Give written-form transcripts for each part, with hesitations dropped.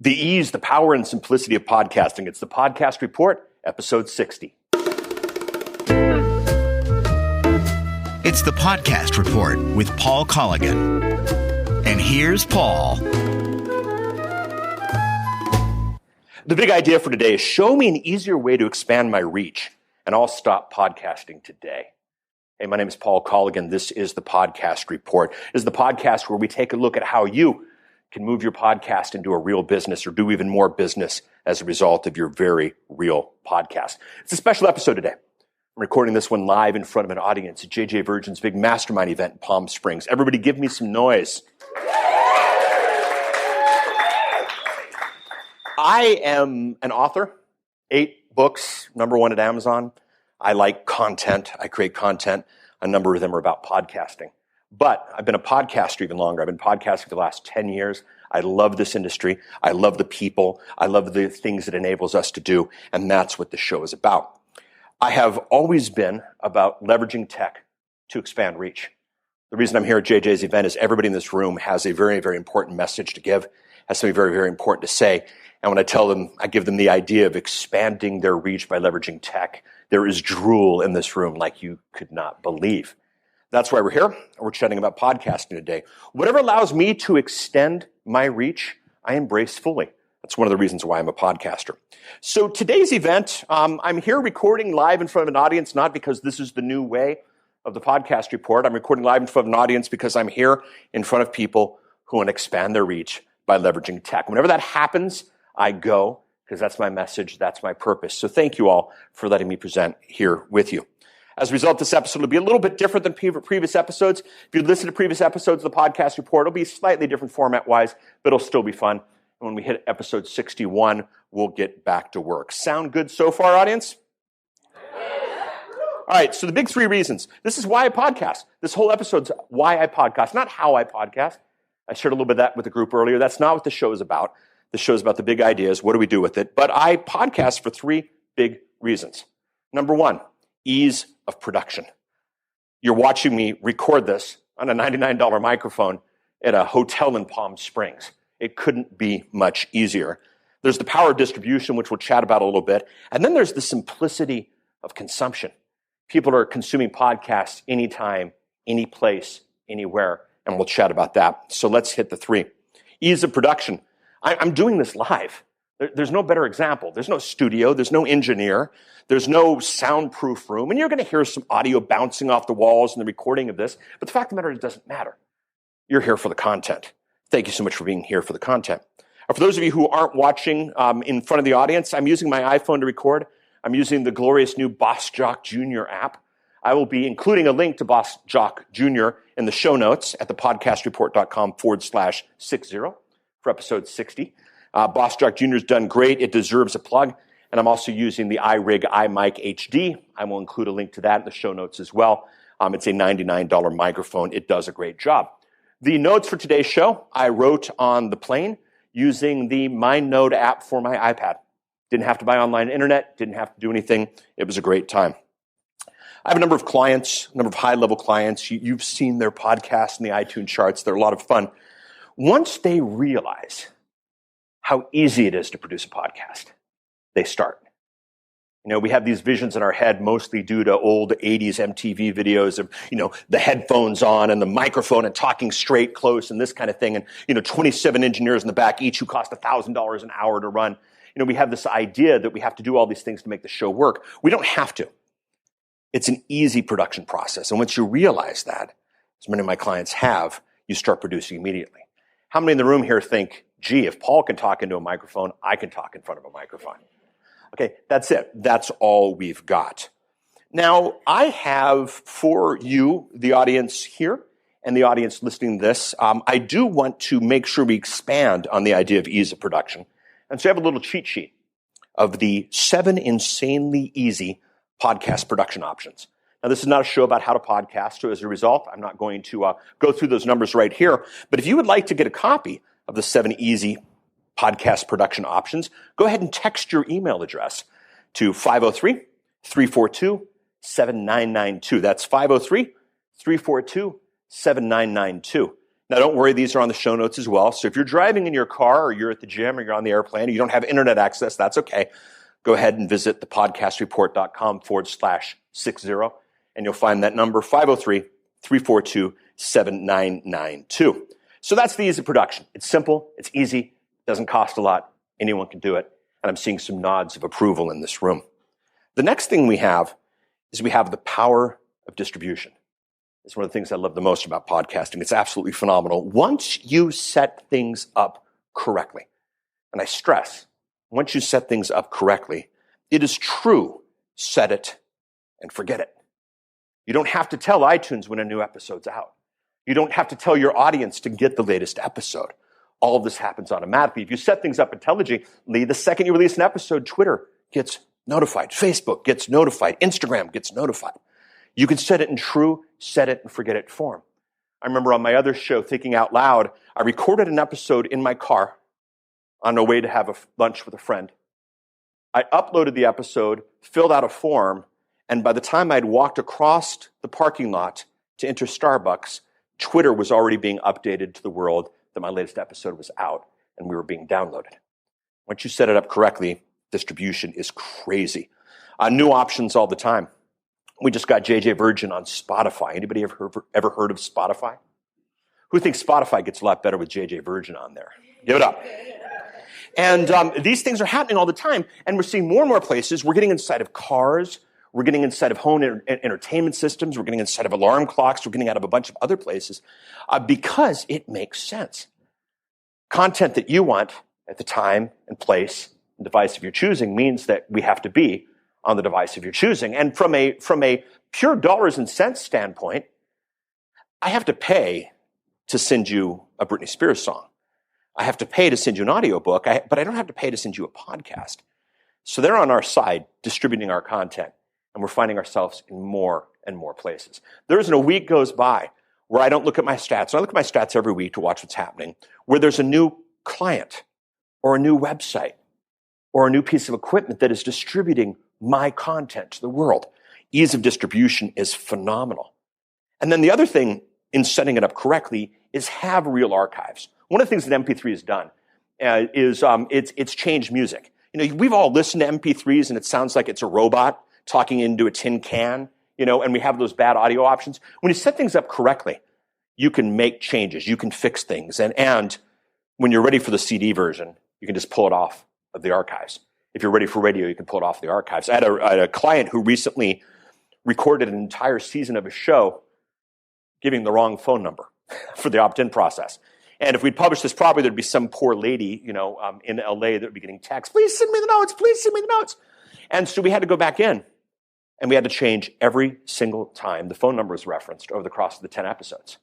The ease, the power, and simplicity of podcasting. It's the Podcast Report, episode 60. It's the Podcast Report with Paul Colligan. And here's Paul. The big idea for today is show me an easier way to expand my reach, and I'll stop podcasting today. Hey, my name is Paul Colligan. This is the Podcast Report. This is the podcast where we take a look at how you can move your podcast into a real business or do even more business as a result of your very real podcast. It's a special episode today. I'm recording this one live in front of an audience at JJ Virgin's big mastermind event in Palm Springs. Everybody give me some noise. I am an author, 8 books, #1 at Amazon. I like content. I create content. A number of them are about podcasting. But I've been a podcaster even longer. I've been podcasting for the last 10 years. I love this industry. I love the people. I love the things it enables us to do. And that's what the show is about. I have always been about leveraging tech to expand reach. The reason I'm here at JJ's event is everybody in this room has a very, very important message to give, has something very, very important to say. And when I tell them, I give them the idea of expanding their reach by leveraging tech, there is drool in this room like you could not believe. That's why we're here. We're chatting about podcasting today. Whatever allows me to extend my reach, I embrace fully. That's one of the reasons why I'm a podcaster. So today's event, I'm here recording live in front of an audience, not because this is the new way of the Podcast Report. I'm recording live in front of an audience because I'm here in front of people who want to expand their reach by leveraging tech. Whenever that happens, I go because that's my message, that's my purpose. So thank you all for letting me present here with you. As a result, this episode will be a little bit different than previous episodes. If you listen to previous episodes of the Podcast Report, it'll be slightly different format-wise, but it'll still be fun. And when we hit episode 61, we'll get back to work. Sound good so far, audience? All right, so the big 3 reasons. This is why I podcast. This whole episode's why I podcast, not how I podcast. I shared a little bit of that with the group earlier. That's not what the show is about. The show is about the big ideas. What do we do with it? But I podcast for 3 big reasons. Number 1, ease of production. You're watching me record this on a $99 microphone at a hotel in Palm Springs. It couldn't be much easier. There's the power of distribution, which we'll chat about a little bit. And then there's the simplicity of consumption. People are consuming podcasts anytime, any place, anywhere, and we'll chat about that. So let's hit the 3. Ease of production. I'm doing this live. There's no better example. There's no studio. There's no engineer. There's no soundproof room. And you're going to hear some audio bouncing off the walls in the recording of this. But the fact of the matter is it doesn't matter. You're here for the content. Thank you so much for being here for the content. For those of you who aren't watching in front of the audience, I'm using my iPhone to record. I'm using the glorious new Boss Jock Jr. app. I will be including a link to Boss Jock Jr. in the show notes at thepodcastreport.com/60 for episode 60. Boss Jock Jr. has done great. It deserves a plug. And I'm also using the iRig iMic HD. I will include a link to that in the show notes as well. It's a $99 microphone. It does a great job. The notes for today's show, I wrote on the plane using the MindNote app for my iPad. Didn't have to buy online internet. Didn't have to do anything. It was a great time. I have a number of clients, a number of high-level clients. You've seen their podcasts in the iTunes charts. They're a lot of fun. Once they realize how easy it is to produce a podcast, they start. You know, we have these visions in our head mostly due to old 80s MTV videos of, the headphones on and the microphone and talking straight, close, and this kind of thing. And, 27 engineers in the back, each who cost $1,000 an hour to run. We have this idea that we have to do all these things to make the show work. We don't have to. It's an easy production process. And once you realize that, as many of my clients have, you start producing immediately. How many in the room here think, gee, if Paul can talk into a microphone, I can talk in front of a microphone? Okay, that's it. That's all we've got. Now, I have for you, the audience here, and the audience listening to this, I do want to make sure we expand on the idea of ease of production. And so I have a little cheat sheet of the 7 insanely easy podcast production options. Now, this is not a show about how to podcast, so as a result, I'm not going to go through those numbers right here. But if you would like to get a copy of the 7 easy podcast production options, go ahead and text your email address to 503-342-7992. That's 503-342-7992. Now, don't worry, these are on the show notes as well. So if you're driving in your car or you're at the gym or you're on the airplane or you don't have internet access, that's okay. Go ahead and visit thepodcastreport.com/60, and you'll find that number 503-342-7992. So that's the ease of production. It's simple, it's easy, doesn't cost a lot, anyone can do it, and I'm seeing some nods of approval in this room. The next thing we have is we have the power of distribution. It's one of the things I love the most about podcasting. It's absolutely phenomenal. Once you set things up correctly, and I stress, once you set things up correctly, it is true, set it and forget it. You don't have to tell iTunes when a new episode's out. You don't have to tell your audience to get the latest episode. All of this happens automatically. If you set things up intelligently, the second you release an episode, Twitter gets notified, Facebook gets notified, Instagram gets notified. You can set it in true, set it and forget it form. I remember on my other show, Thinking Out Loud, I recorded an episode in my car on a way to have lunch with a friend. I uploaded the episode, filled out a form, and by the time I'd walked across the parking lot to enter Starbucks, Twitter was already being updated to the world that my latest episode was out and we were being downloaded. Once you set it up correctly, distribution is crazy. New options all the time. We just got JJ Virgin on Spotify. Anybody ever heard of Spotify? Who thinks Spotify gets a lot better with JJ Virgin on there? Give it up. And these things are happening all the time, and we're seeing more and more places. We're getting inside of cars. We're getting inside of home entertainment systems. We're getting inside of alarm clocks. We're getting out of a bunch of other places because it makes sense. Content that you want at the time and place and device of your choosing means that we have to be on the device of your choosing. And from a pure dollars and cents standpoint, I have to pay to send you a Britney Spears song. I have to pay to send you an audiobook, but I don't have to pay to send you a podcast. So they're on our side distributing our content, and we're finding ourselves in more and more places. There isn't a week goes by where I don't look at my stats. I look at my stats every week to watch what's happening, where there's a new client or a new website or a new piece of equipment that is distributing my content to the world. Ease of distribution is phenomenal. And then the other thing in setting it up correctly is have real archives. One of the things that MP3 has done is it's changed music. You know, we've all listened to MP3s and it sounds like it's a robot talking into a tin can, you know, and we have those bad audio options. When you set things up correctly, you can make changes, you can fix things. And when you're ready for the CD version, you can just pull it off of the archives. If you're ready for radio, you can pull it off the archives. I had a client who recently recorded an entire season of a show giving the wrong phone number for the opt-in process. And if we'd published this properly, there'd be some poor lady, you know, in LA that would be getting texts, please send me the notes, please send me the notes. And so we had to go back in and we had to change every single time the phone number was referenced over the course of the 10 episodes.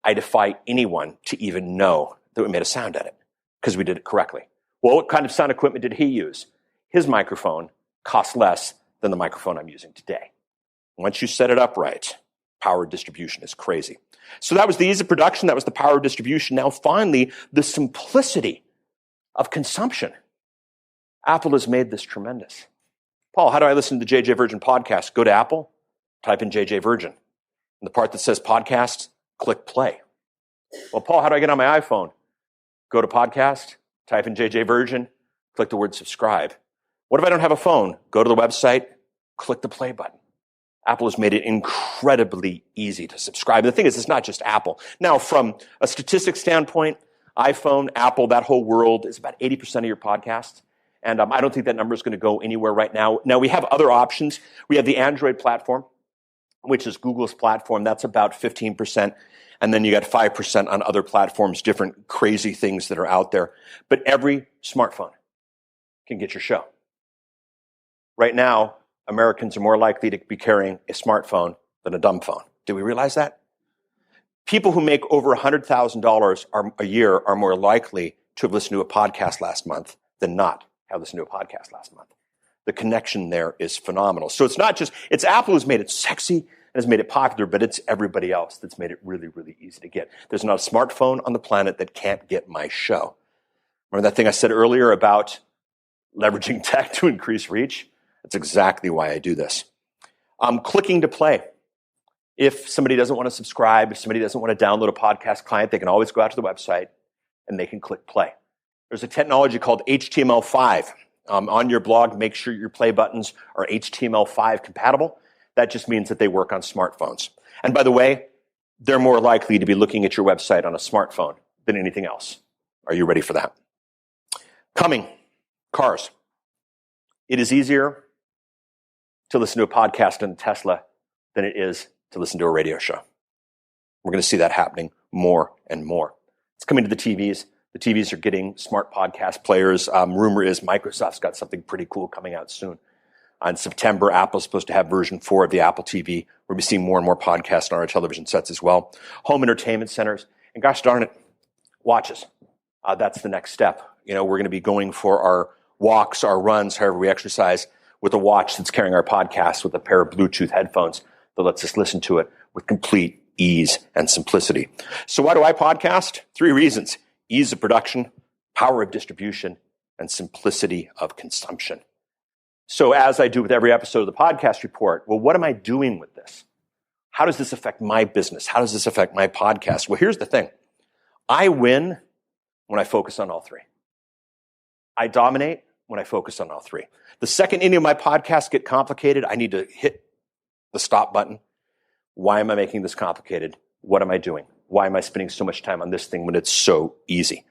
I defy anyone to even know that we made a sound edit because we did it correctly. Well, what kind of sound equipment did he use? His microphone costs less than the microphone I'm using today. Once you set it up right, power distribution is crazy. So that was the ease of production. That was the power of distribution. Now, finally, the simplicity of consumption. Apple has made this tremendous. Paul, how do I listen to the JJ Virgin podcast? Go to Apple, type in JJ Virgin. And the part that says podcast, click play. Well, Paul, how do I get on my iPhone? Go to podcast, type in JJ Virgin, click the word subscribe. What if I don't have a phone? Go to the website, click the play button. Apple has made it incredibly easy to subscribe. And the thing is, it's not just Apple. Now, from a statistics standpoint, iPhone, Apple, that whole world is about 80% of your podcasts. And I don't think that number is going to go anywhere right now. Now, we have other options. We have the Android platform, which is Google's platform. That's about 15%. And then you got 5% on other platforms, different crazy things that are out there. But every smartphone can get your show. Right now, Americans are more likely to be carrying a smartphone than a dumb phone. Do we realize that? People who make over $100,000 a year are more likely to have listened to a podcast last month than not have listened to a podcast last month. The connection there is phenomenal. So it's not just, it's Apple who's made it sexy and has made it popular, but it's everybody else that's made it really, really easy to get. There's not a smartphone on the planet that can't get my show. Remember that thing I said earlier about leveraging tech to increase reach? That's exactly why I do this. Clicking to play. If somebody doesn't want to subscribe, if somebody doesn't want to download a podcast client, they can always go out to the website and they can click play. There's a technology called HTML5. On your blog, make sure your play buttons are HTML5 compatible. That just means that they work on smartphones. And by the way, they're more likely to be looking at your website on a smartphone than anything else. Are you ready for that? Coming, cars. It is easier to listen to a podcast in a Tesla than it is to listen to a radio show. We're going to see that happening more and more. It's coming to the TVs. The TVs are getting smart podcast players. Rumor is Microsoft's got something pretty cool coming out soon. In September, Apple's supposed to have version 4 of the Apple TV. We're going to be seeing more and more podcasts on our television sets as well. Home entertainment centers. And gosh darn it, watches. That's the next step. We're going to be going for our walks, our runs, however we exercise, with a watch that's carrying our podcast with a pair of Bluetooth headphones that lets us listen to it with complete ease and simplicity. So why do I podcast? 3 reasons. Ease of production, power of distribution, and simplicity of consumption. So as I do with every episode of the podcast report, well, what am I doing with this? How does this affect my business? How does this affect my podcast? Well, here's the thing. I win when I focus on all 3. I dominate when I focus on all 3. The second any of my podcasts get complicated, I need to hit the stop button. Why am I making this complicated? What am I doing? Why am I spending so much time on this thing when it's so easy?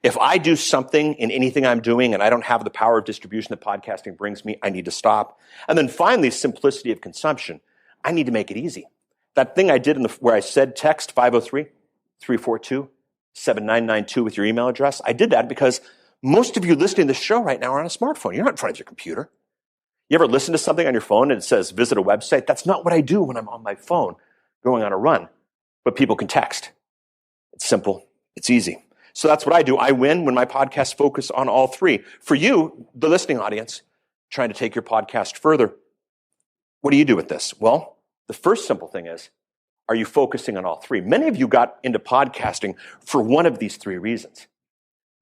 If I do something in anything I'm doing and I don't have the power of distribution that podcasting brings me, I need to stop. And then finally, simplicity of consumption. I need to make it easy. That thing I did where I said text 503-342-7992 with your email address, I did that because most of you listening to the show right now are on a smartphone. You're not in front of your computer. You ever listen to something on your phone and it says visit a website? That's not what I do when I'm on my phone going on a run. But people can text. It's simple. It's easy. So that's what I do. I win when my podcasts focus on all 3. For you, the listening audience, trying to take your podcast further, what do you do with this? Well, the first simple thing is, are you focusing on all 3? Many of you got into podcasting for one of these 3 reasons.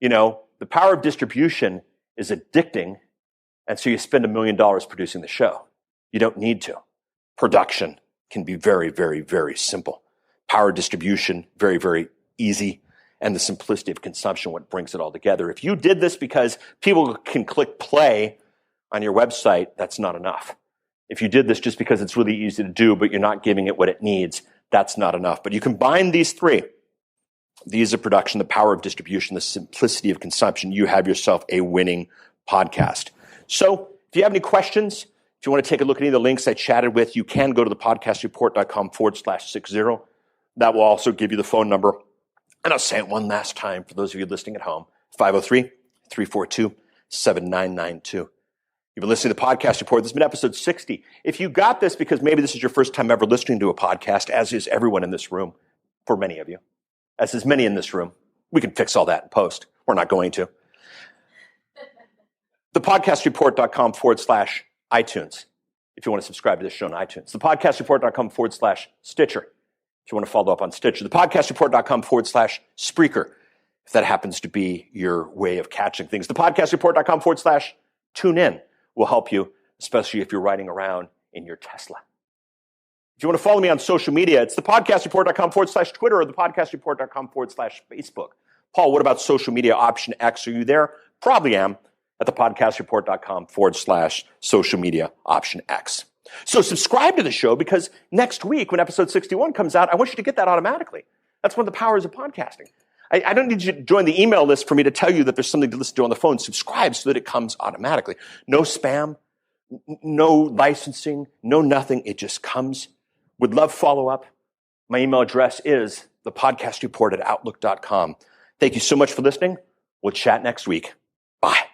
The power of distribution is addicting, and so you spend $1 million producing the show. You don't need to. Production can be very, very, very simple. Power distribution, very, very easy. And the simplicity of consumption, what brings it all together. If you did this because people can click play on your website, that's not enough. If you did this just because it's really easy to do, but you're not giving it what it needs, that's not enough. But you combine these 3, the ease of production, the power of distribution, the simplicity of consumption, you have yourself a winning podcast. So if you have any questions, if you want to take a look at any of the links I chatted with, you can go to thepodcastreport.com/60. That will also give you the phone number. And I'll say it one last time for those of you listening at home, 503-342-7992. You've been listening to the Podcast Report. This has been episode 60. If you got this because maybe this is your first time ever listening to a podcast, as is everyone in this room, for many of you, as is many in this room, we can fix all that in post. We're not going to. Thepodcastreport.com/iTunes. If you want to subscribe to this show on iTunes. Thepodcastreport.com/Stitcher. If you want to follow up on Stitcher, thepodcastreport.com/Spreaker, if that happens to be your way of catching things. Thepodcastreport.com/TuneIn will help you, especially if you're riding around in your Tesla. If you want to follow me on social media, it's thepodcastreport.com/Twitter or thepodcastreport.com/Facebook. Paul, what about social media option X? Are you there? Probably am at thepodcastreport.com/social media option X. So subscribe to the show because next week when episode 61 comes out, I want you to get that automatically. That's one of the powers of podcasting. I don't need you to join the email list for me to tell you that there's something to listen to on the phone. Subscribe so that it comes automatically. No spam, no licensing, no nothing. It just comes. Would love follow-up. My email address is thepodcastreport@outlook.com. Thank you so much for listening. We'll chat next week. Bye.